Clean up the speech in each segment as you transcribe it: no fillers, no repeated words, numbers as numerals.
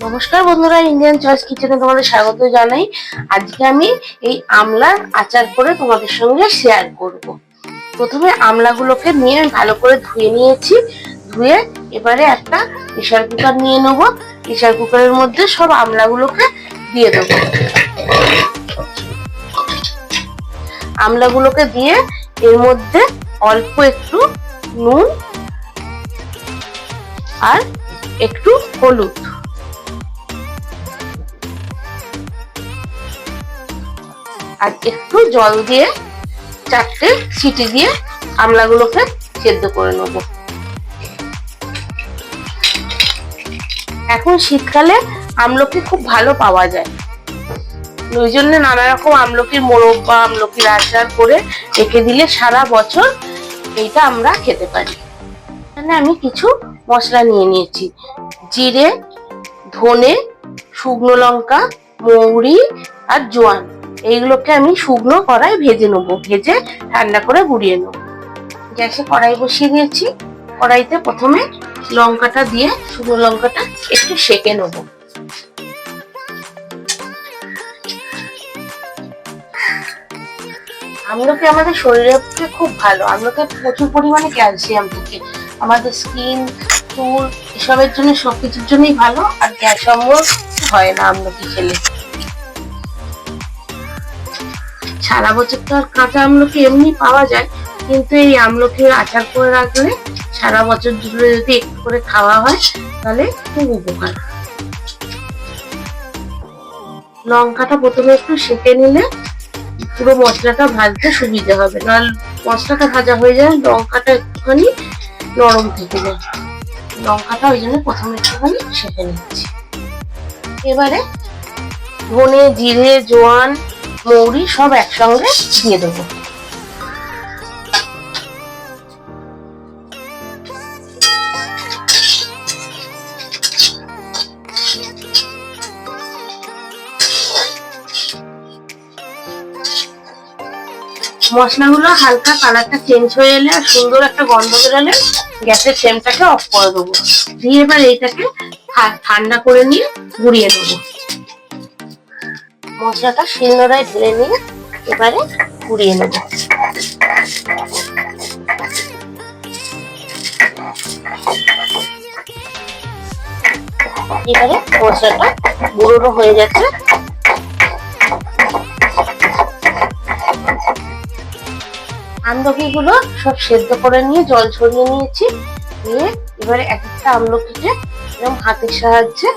নমস্কার বন্ধুরা, Indian choice কিচেনে তোমাদের স্বাগত জানাই। আজকে আমি এই আমলার আচার করে তোমাদের সঙ্গে শেয়ার করব। প্রথমে আমলাগুলোকে নিয়ে ভালো করে ধুয়ে নিয়েছি। ধুয়ে এবারে একটা প্রেসার কুকার নিয়ে নেবো। প্রেসার কুকারের মধ্যে সব আমলাগুলোকে দিয়ে দেবো। আমলাগুলোকে দিয়ে এর মধ্যে অল্প একটু নুন আর একটু হলুদ আর একটু জল দিয়ে 4টে সিটি দিয়ে আমলাগুলোকে সেদ্ধ করে নেব। এখন শীতকালে আমলকি খুব ভালো পাওয়া যায়, ওই জন্য নানা রকম আমলকির মোরব্বা, আমলকির আচার করে রেখে দিলে সারা বছর এইটা আমরা খেতে পারি। এখানে আমি কিছু মশলা নিয়ে নিয়েছি। জিরে, ধনে, শুকনো লঙ্কা, মৌরি আর জোয়ান। এইগুলোকে আমি শুকনো কড়াই ভেজে নেবো। ভেজে ঠান্ডা করে গুঁড়িয়ে নেবো। গ্যাসে কড়াই বসিয়ে দিয়েছি। কড়াইতে প্রথমে লঙ্কাটা দিয়ে শুকনো লঙ্কাটা একটু সেঁকে নেবো। আমলকি আমাদের শরীরের পক্ষে খুব ভালো। আমলকি প্রচুর পরিমাণে ক্যালসিয়াম থাকে। আমাদের স্কিন, চুল এসবের জন্য, সবকিছুর জন্যই ভালো। আর গ্যাস অম্বল হয় না আমলকি খেলে। সারা বছর তো আর কাঁচা আমলকি এমনি পাওয়া যায়, কিন্তু এই আমলকির আচার করে রাখলে সারা বছর জুড়ে যদি একটু করে খাওয়া হয় তাহলে খুব উপকার। লঙ্কাটা প্রথমে একটু সেঁকে নিলে পুরো মশলাটা ভাজতে সুবিধা হবে, নাহলে মশলাটা ভাজা হয়ে যায়, লঙ্কাটা একটুখানি নরম থেকে যায়। লঙ্কাটা ওই জন্য প্রথমে একটুখানি সেঁকে নিচ্ছি। এবারে ধনে, জিরে, জোয়ান, মৌরি সব একসঙ্গে দিয়ে দেবো। মশলাগুলো হালকা কালারটা চেঞ্জ হয়ে এলে আর সুন্দর একটা গন্ধ বেরোলে গ্যাসের ফ্লেমটাকে অফ করে দেবো। দিয়ে এবার এইটাকে ঠান্ডা করে নিয়ে গুঁড়িয়ে নেবো। মশলাটা শিলনোড়ায় ঢেলে নিয়ে এবারে গুঁড়িয়ে নেব। এবারে মশলাটা গুঁড়ো হয়ে গেছে। আমলকিগুলো সব সেদ্ধ করে নিয়ে জল ছড়িয়ে নিয়েছি। নিয়ে এবারে এক একটা আমলকিকে এরকম হাতের সাহায্যে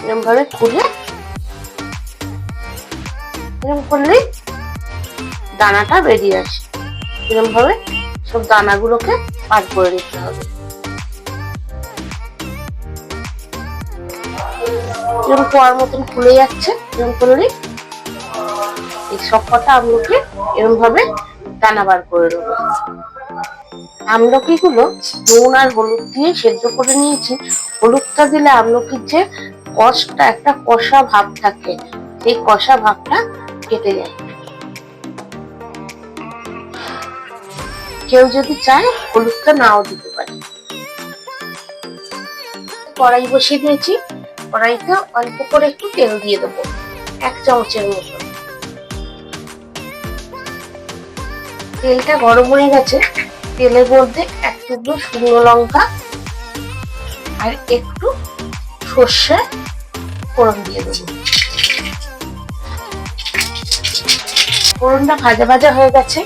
এরকম ভাবে খুলে, এরকম করলে দানাটা বেরিয়ে আসে। এরকম ভাবে সব দানাগুলোকে পার করে নিতে হবে। এরকম পোয়ার মতন খুলে যাচ্ছে। এরকম করলে এই সব কটা আমলকি এরকম ভাবে দানা বার করে নেবো। আমলকিগুলো নুন আর হলুদ দিয়ে সেদ্ধ করে নিয়েছি। হলুদটা দিলে আমলকির যে কষটা, একটা কষা ভাব থাকে, সেই কষা ভাবটা কেটে যায়। কেউ যদি চায় হলুদটা নাও দিতে পারে। কড়াই বসিয়ে দিয়েছি। কড়াইতে অল্প করে একটু তেল দিয়ে দেবো, 1 চামচের মতো। তেলটা গরম হয়ে গেছে। তেলের মধ্যে এক টুকরো শুকনো লঙ্কা আর একটু সর্ষে ফোড়ন দিয়ে দেবো। ফোড়নটা ভাজা ভাজা হয়ে গেছে।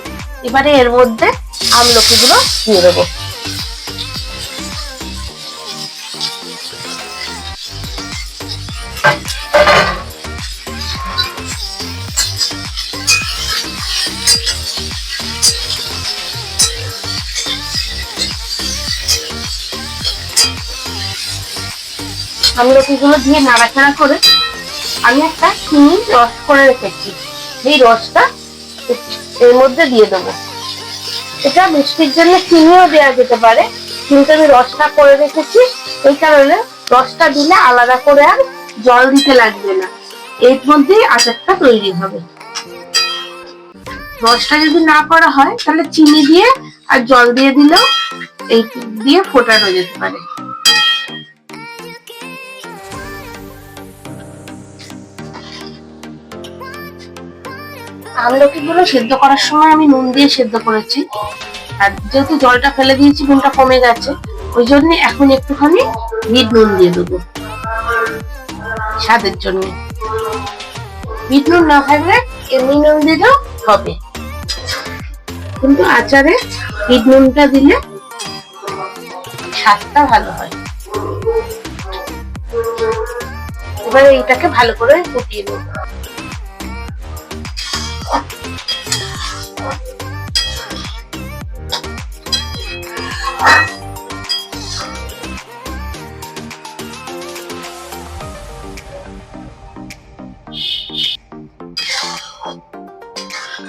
এবারে এর মধ্যে আমলকিগুলো দিয়ে দেবো। আমলকিগুলো দিয়ে নাড়াচাড়া করে আমি একটা চিনি রস করে রেখেছি, এই রসটা এর মধ্যে দিয়ে দেবো। এটা মিষ্টির জন্য চিনিও দেওয়া যেতে পারে, কিন্তু আমি রসটা করে রেখেছি, এই কারণে রসটা দিলে আলাদা করে আর জল দিতে লাগবে না, এর মধ্যেই আচারটা তৈরি হবে। রসটা যদি না করা হয় তাহলে চিনি দিয়ে আর জল দিয়ে দিলেও এই দিয়ে ফোটানো যেতে পারে। আমলকি গুলো সেদ্ধ করার সময় আমি নুন দিয়ে সেদ্ধ করেছি, আর যেহেতু জলটা ফেলে দিয়েছি নুনটা কমে গেছে, ওই জন্য এখন একটুখানি বিট নুন দিয়ে দেবো স্বাদের জন্য। বিট নুন না থাকলে এমনি নুন দিলেও হবে, কিন্তু আচারে বিট নুনটা দিলে স্বাদটা ভালো হয়। এবারে এইটাকে ভালো করে ফুটিয়ে নেব।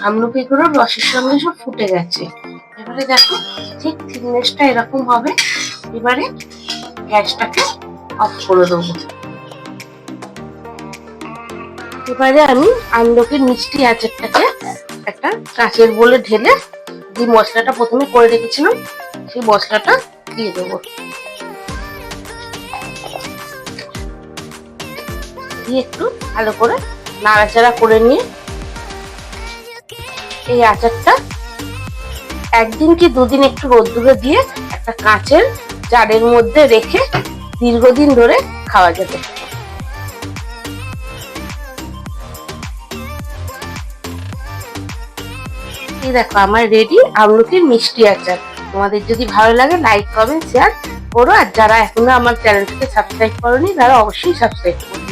আমলকিগুলো রসের সঙ্গে সব ফুটে গেছে। এবারে দেখো ঠিক থিকনেসটা এরকম হবে। এবারে গ্যাসটাকে অফ করে দেবো। এবারে আমি আমলকির মিষ্টি আচারটাকে একটা কাঁচের বলে ঢেলে যে মশলাটা প্রথমে করে রেখেছিলাম সেই মশলাটা দিয়ে দেবো। দিয়ে একটু ভালো করে নাড়াচাড়া করে নিয়ে এই আচারটা একদিন কি দুদিন একটু রোদ্দুরে দিয়ে একটা কাঁচের জারের মধ্যে রেখে দীর্ঘদিন ধরে খাওয়া যাবে। এই দেখো আমার রেডি আমলকির মিষ্টি আচার। তোমাদের যদি ভালো লাগে লাইক কমেন্ট শেয়ার করো, আর যারা এখনো আমার চ্যানেলটাকে সাবস্ক্রাইব করোনি তারা অবশ্যই সাবস্ক্রাইব করো।